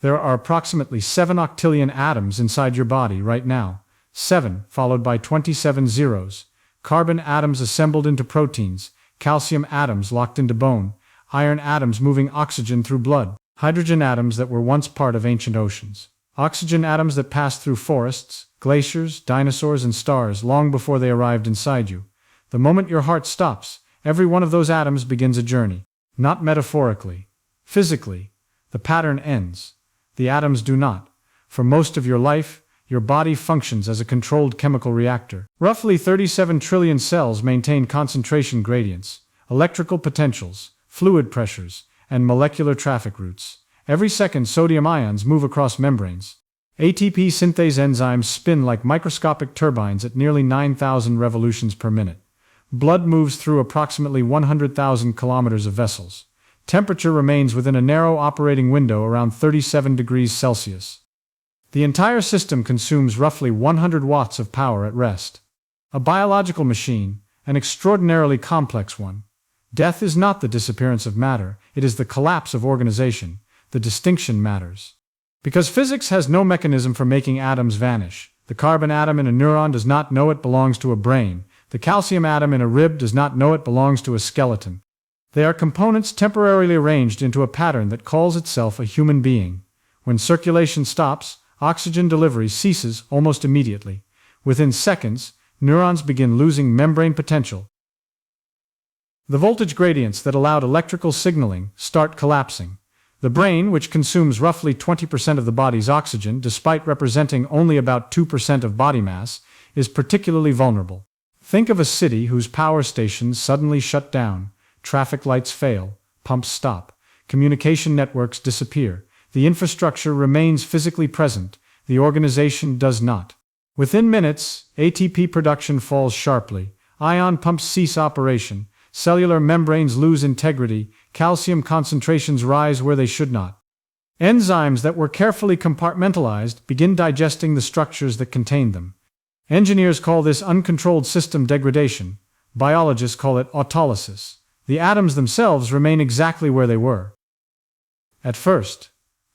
There are approximately 7 octillion atoms inside your body right now. 7, followed by 27 zeros. Carbon atoms assembled into proteins, calcium atoms locked into bone, iron atoms moving oxygen through blood, hydrogen atoms that were once part of ancient oceans, oxygen atoms that passed through forests, glaciers, dinosaurs, and stars long before they arrived inside you. The moment your heart stops, every one of those atoms begins a journey. Not metaphorically. Physically, the pattern ends. The atoms do not. For most of your life, your body functions as a controlled chemical reactor. Roughly 37 trillion cells maintain concentration gradients, electrical potentials, fluid pressures, and molecular traffic routes. Every second, sodium ions move across membranes. ATP synthase enzymes spin like microscopic turbines at nearly 9,000 revolutions per minute. Blood moves through approximately 100,000 kilometers of vessels. Temperature remains within a narrow operating window around 37 degrees Celsius. The entire system consumes roughly 100 watts of power at rest. A biological machine, an extraordinarily complex one. Death is not the disappearance of matter, it is the collapse of organization. The distinction matters. Because physics has no mechanism for making atoms vanish. The carbon atom in a neuron does not know it belongs to a brain. The calcium atom in a rib does not know it belongs to a skeleton. They are components temporarily arranged into a pattern that calls itself a human being. When circulation stops, oxygen delivery ceases almost immediately. Within seconds, neurons begin losing membrane potential. The voltage gradients that allowed electrical signaling start collapsing. The brain, which consumes roughly 20% of the body's oxygen despite representing only about 2% of body mass, is particularly vulnerable. Think of a city whose power stations suddenly shut down. Traffic lights fail, pumps stop, communication networks disappear. The infrastructure remains physically present, the organization does not. Within minutes, ATP production falls sharply, ion pumps cease operation, cellular membranes lose integrity, calcium concentrations rise where they should not. Enzymes that were carefully compartmentalized begin digesting the structures that contain them. Engineers call this uncontrolled system degradation. Biologists call it autolysis. The atoms themselves remain exactly where they were. At first,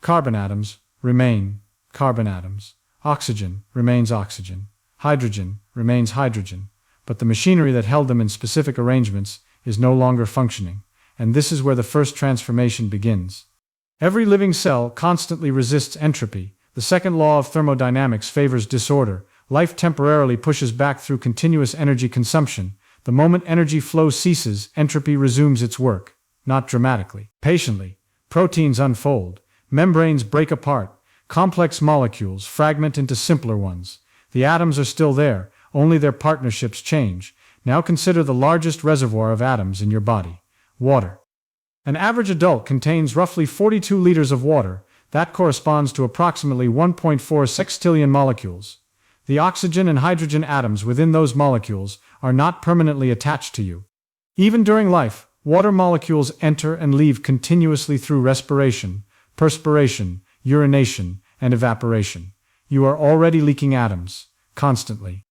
carbon atoms remain carbon atoms. Oxygen remains oxygen. Hydrogen remains hydrogen. But the machinery that held them in specific arrangements is no longer functioning. And this is where the first transformation begins. Every living cell constantly resists entropy. The second law of thermodynamics favors disorder. Life temporarily pushes back through continuous energy consumption. The moment energy flow ceases, entropy resumes its work. Not dramatically. Patiently. Proteins unfold. Membranes break apart. Complex molecules fragment into simpler ones. The atoms are still there, only their partnerships change. Now consider the largest reservoir of atoms in your body. Water. An average adult contains roughly 42 liters of water. That corresponds to approximately 1.4 sextillion molecules. The oxygen and hydrogen atoms within those molecules are not permanently attached to you. Even during life, water molecules enter and leave continuously through respiration, perspiration, urination, and evaporation. You are already leaking atoms, constantly.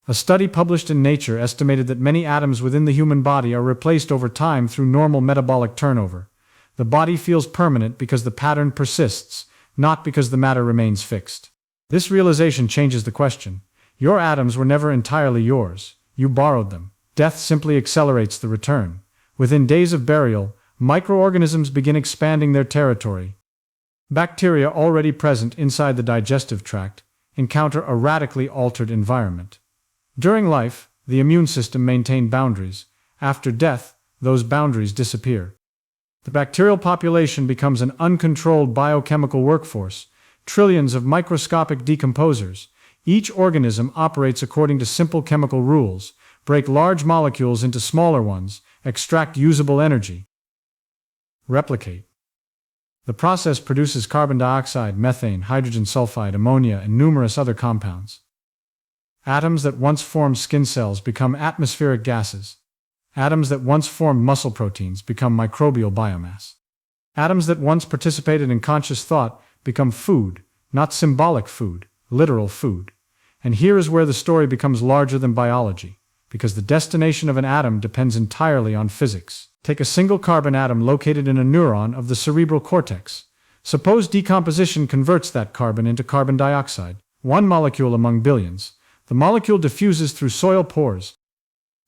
A study published in Nature estimated that many atoms within the human body are replaced over time through normal metabolic turnover. The body feels permanent because the pattern persists, not because the matter remains fixed. This realization changes the question. Your atoms were never entirely yours. You borrowed them. Death simply accelerates the return. Within days of burial, microorganisms begin expanding their territory. Bacteria already present inside the digestive tract encounter a radically altered environment. During life, the immune system maintained boundaries. After death, those boundaries disappear. The bacterial population becomes an uncontrolled biochemical workforce, trillions of microscopic decomposers. Each organism operates according to simple chemical rules, break large molecules into smaller ones, extract usable energy. Replicate. The process produces carbon dioxide, methane, hydrogen sulfide, ammonia, and numerous other compounds. Atoms that once formed skin cells become atmospheric gases. Atoms that once formed muscle proteins become microbial biomass. Atoms that once participated in conscious thought become food, not symbolic food, literal food. And here is where the story becomes larger than biology, because the destination of an atom depends entirely on physics. Take a single carbon atom located in a neuron of the cerebral cortex. Suppose decomposition converts that carbon into carbon dioxide, one molecule among billions. The molecule diffuses through soil pores.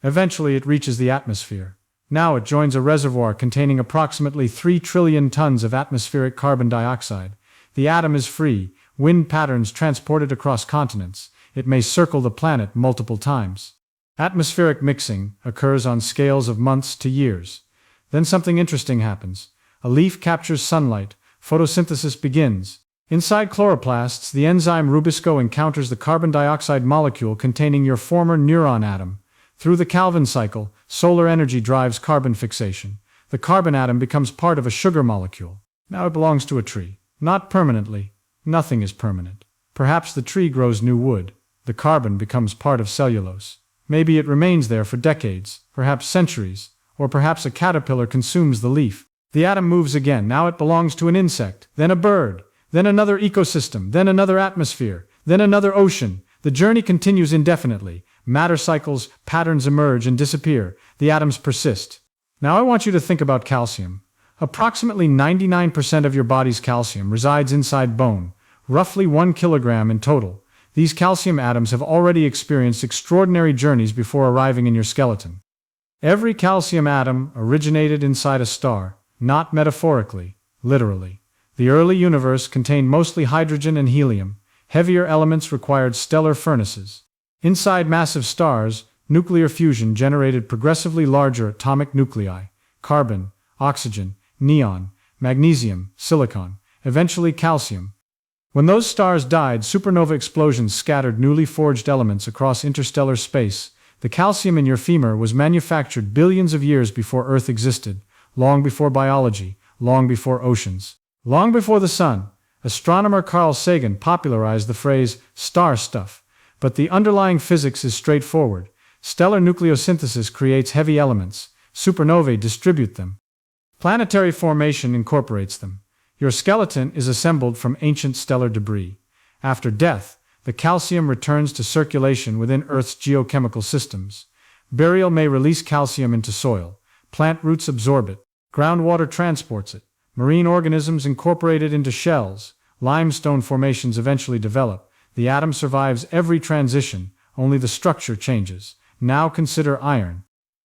Eventually it reaches the atmosphere. Now it joins a reservoir containing approximately 3 trillion tons of atmospheric carbon dioxide. The atom is free, wind patterns transport it across continents. It may circle the planet multiple times. Atmospheric mixing occurs on scales of months to years. Then something interesting happens. A leaf captures sunlight. Photosynthesis begins. Inside chloroplasts, the enzyme rubisco encounters the carbon dioxide molecule containing your former neuron atom. Through the Calvin cycle, solar energy drives carbon fixation. The carbon atom becomes part of a sugar molecule. Now it belongs to a tree. Not permanently. Nothing is permanent. Perhaps the tree grows new wood. The carbon becomes part of cellulose. Maybe it remains there for decades, perhaps centuries, or perhaps a caterpillar consumes the leaf. The atom moves again. Now it belongs to an insect, then a bird, then another ecosystem, then another atmosphere, then another ocean. The journey continues indefinitely. Matter cycles, patterns emerge and disappear. The atoms persist. Now I want you to think about calcium. Approximately 99% of your body's calcium resides inside bone, roughly 1 kilogram in total. These calcium atoms have already experienced extraordinary journeys before arriving in your skeleton. Every calcium atom originated inside a star, not metaphorically, literally. The early universe contained mostly hydrogen and helium. Heavier elements required stellar furnaces. Inside massive stars, nuclear fusion generated progressively larger atomic nuclei: carbon, oxygen, neon, magnesium, silicon, eventually calcium. When those stars died, supernova explosions scattered newly forged elements across interstellar space. The calcium in your femur was manufactured billions of years before Earth existed, long before biology, long before oceans, long before the sun. Astronomer Carl Sagan popularized the phrase star stuff, but the underlying physics is straightforward. Stellar nucleosynthesis creates heavy elements. Supernovae distribute them. Planetary formation incorporates them. Your skeleton is assembled from ancient stellar debris. After death, the calcium returns to circulation within Earth's geochemical systems. Burial may release calcium into soil. Plant roots absorb it. Groundwater transports it. Marine organisms incorporate it into shells. Limestone formations eventually develop. The atom survives every transition, only the structure changes. Now consider iron.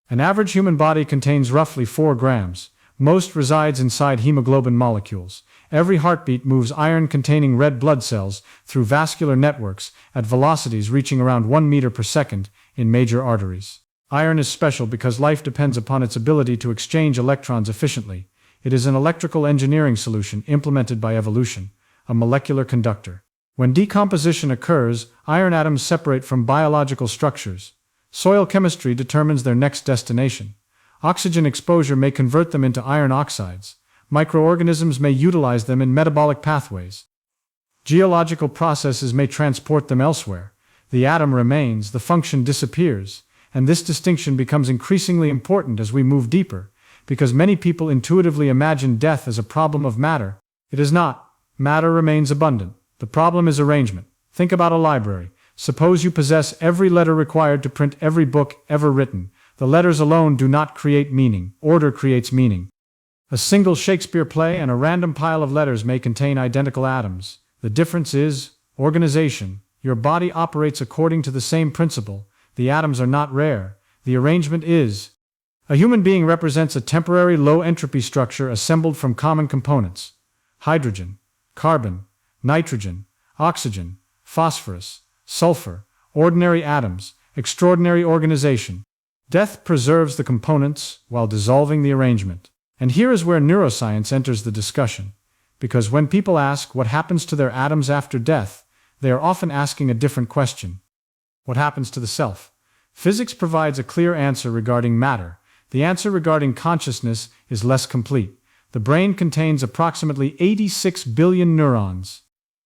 An average human body contains roughly 4 grams. Most resides inside hemoglobin molecules. Every heartbeat moves iron-containing red blood cells through vascular networks at velocities reaching around 1 meter per second in major arteries. Iron is special because life depends upon its ability to exchange electrons efficiently. It is an electrical engineering solution implemented by evolution, a molecular conductor. When decomposition occurs, iron atoms separate from biological structures. Soil chemistry determines their next destination. Oxygen exposure may convert them into iron oxides. Microorganisms may utilize them in metabolic pathways. Geological processes may transport them elsewhere. The atom remains, the function disappears, and this distinction becomes increasingly important as we move deeper, because many people intuitively imagine death as a problem of matter. It is not. Matter remains abundant. The problem is arrangement. Think about a library. Suppose you possess every letter required to print every book ever written. The letters alone do not create meaning. Order creates meaning. A single Shakespeare play and a random pile of letters may contain identical atoms. The difference is organization. Your body operates according to the same principle. The atoms are not rare. The arrangement is. A human being represents a temporary low-entropy structure assembled from common components: hydrogen, carbon, nitrogen, oxygen, phosphorus, sulfur, ordinary atoms, extraordinary organization. Death preserves the components while dissolving the arrangement. And here is where neuroscience enters the discussion. Because when people ask what happens to their atoms after death, they are often asking a different question. What happens to the self? Physics provides a clear answer regarding matter. The answer regarding consciousness is less complete. The brain contains approximately 86 billion neurons.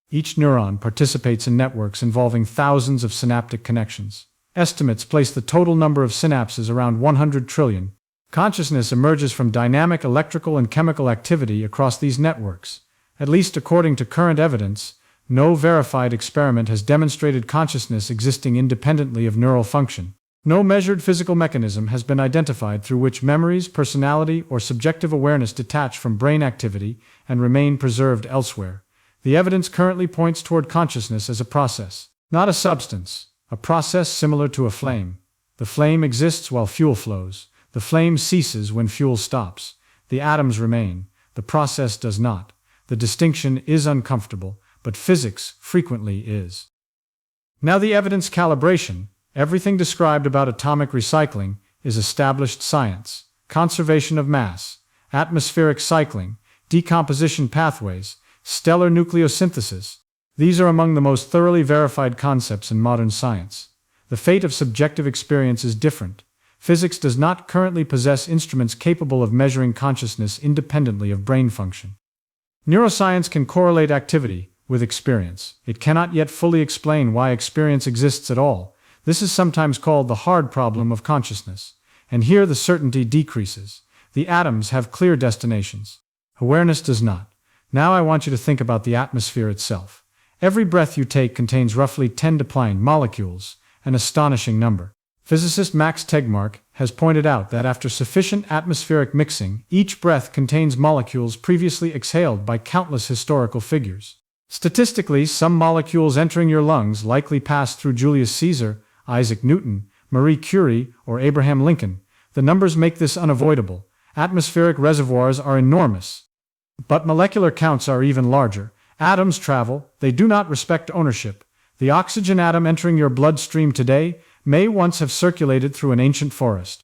Each neuron participates in networks involving thousands of synaptic connections. Estimates place the total number of synapses around 100 trillion. Consciousness emerges from dynamic electrical and chemical activity across these networks. At least according to current evidence, no verified experiment has demonstrated consciousness existing independently of neural function. No measured physical mechanism has been identified through which memories, personality, or subjective awareness detach from brain activity and remain preserved elsewhere. The evidence currently points toward consciousness as a process, not a substance, a process similar to a flame. The flame exists while fuel flows. The flame ceases when fuel stops. The atoms remain. The process does not. The distinction is uncomfortable, but physics frequently is. Now the evidence calibration, everything described about atomic recycling, is established science. Conservation of mass, atmospheric cycling, decomposition pathways, stellar nucleosynthesis. These are among the most thoroughly verified concepts in modern science. The fate of subjective experience is different. Physics does not currently possess instruments capable of measuring consciousness independently of brain function. Neuroscience can correlate activity with experience. It cannot yet fully explain why experience exists at all. This is sometimes called the hard problem of consciousness. And here the certainty decreases. The atoms have clear destinations. Awareness does not. Now I want you to think about the atmosphere itself. Every breath you take contains roughly 10 to 9 molecules, an astonishing number. Physicist Max Tegmark has pointed out that after sufficient atmospheric mixing, each breath contains molecules previously exhaled by countless historical figures. Statistically, some molecules entering your lungs likely passed through Julius Caesar, Isaac Newton, Marie Curie, or Abraham Lincoln. The numbers make this unavoidable. Atmospheric reservoirs are enormous. But molecular counts are even larger. Atoms travel, they do not respect ownership. The oxygen atom entering your bloodstream today may once have circulated through an ancient forest.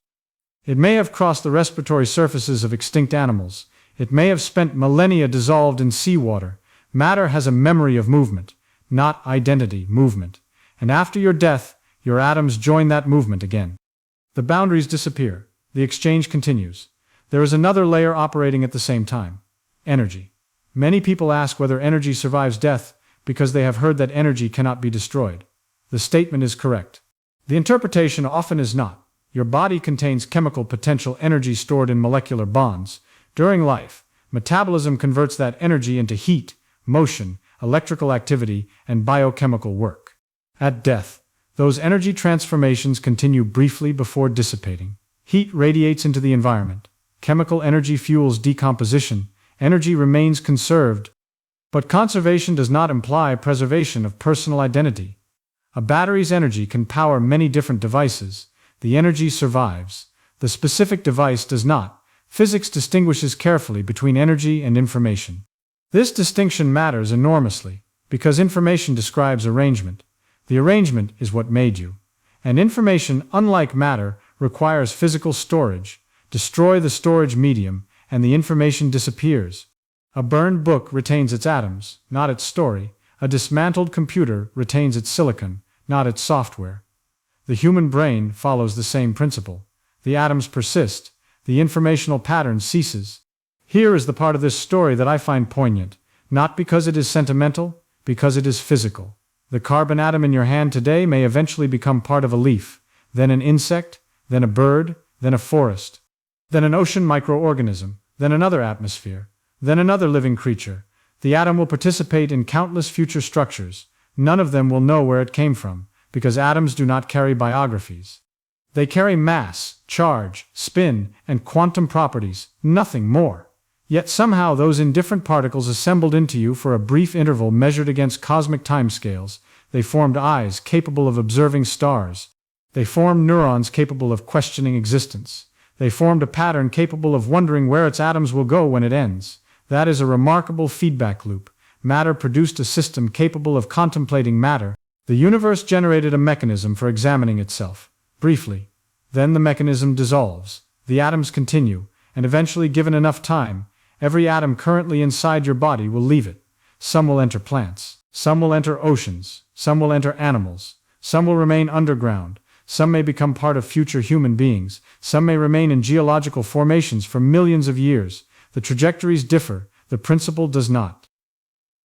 It may have crossed the respiratory surfaces of extinct animals. It may have spent millennia dissolved in seawater. Matter has a memory of movement, not identity, movement. And after your death, your atoms join that movement again. The boundaries disappear. The exchange continues. There is another layer operating at the same time. Energy. Many people ask whether energy survives death because they have heard that energy cannot be destroyed. The statement is correct. The interpretation often is not. Your body contains chemical potential energy stored in molecular bonds. During life, metabolism converts that energy into heat, motion, electrical activity, and biochemical work. At death, those energy transformations continue briefly before dissipating. Heat radiates into the environment. Chemical energy fuels decomposition. Energy remains conserved. But conservation does not imply preservation of personal identity. A battery's energy can power many different devices. The energy survives. The specific device does not. Physics distinguishes carefully between energy and information. This distinction matters enormously, because information describes arrangement. The arrangement is what made you. And information, unlike matter, requires physical storage. Destroy the storage medium, and the information disappears. A burned book retains its atoms, not its story. A dismantled computer retains its silicon, not its software. The human brain follows the same principle. The atoms persist. The informational pattern ceases. Here is the part of this story that I find poignant, not because it is sentimental, because it is physical. The carbon atom in your hand today may eventually become part of a leaf, then an insect, then a bird, then a forest, then an ocean microorganism, then another atmosphere, then another living creature. The atom will participate in countless future structures. None of them will know where it came from, because atoms do not carry biographies. They carry mass, charge, spin, and quantum properties, nothing more. Yet somehow those indifferent particles assembled into you for a brief interval measured against cosmic timescales. They formed eyes capable of observing stars. They formed neurons capable of questioning existence. They formed a pattern capable of wondering where its atoms will go when it ends. That is a remarkable feedback loop. Matter produced a system capable of contemplating matter. The universe generated a mechanism for examining itself. Briefly. Then the mechanism dissolves. The atoms continue, and eventually, given enough time, every atom currently inside your body will leave it. Some will enter plants. Some will enter oceans. Some will enter animals. Some will remain underground. Some may become part of future human beings. Some may remain in geological formations for millions of years. The trajectories differ. The principle does not.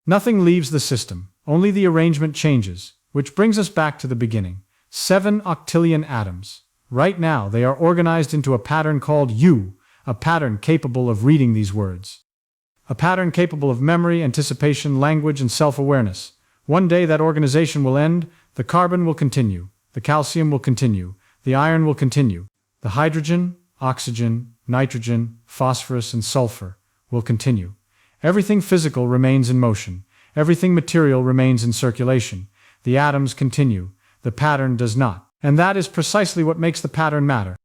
Nothing leaves the system. Only the arrangement changes, which brings us back to the beginning. 7 octillion atoms. Right now, they are organized into a pattern called U, a pattern capable of reading these words. A pattern capable of memory, anticipation, language, and self-awareness. One day that organization will end. The carbon will continue. The calcium will continue. The iron will continue. The hydrogen, oxygen, nitrogen, phosphorus, and sulfur will continue. Everything physical remains in motion. Everything material remains in circulation. The atoms continue. The pattern does not. And that is precisely what makes the pattern matter.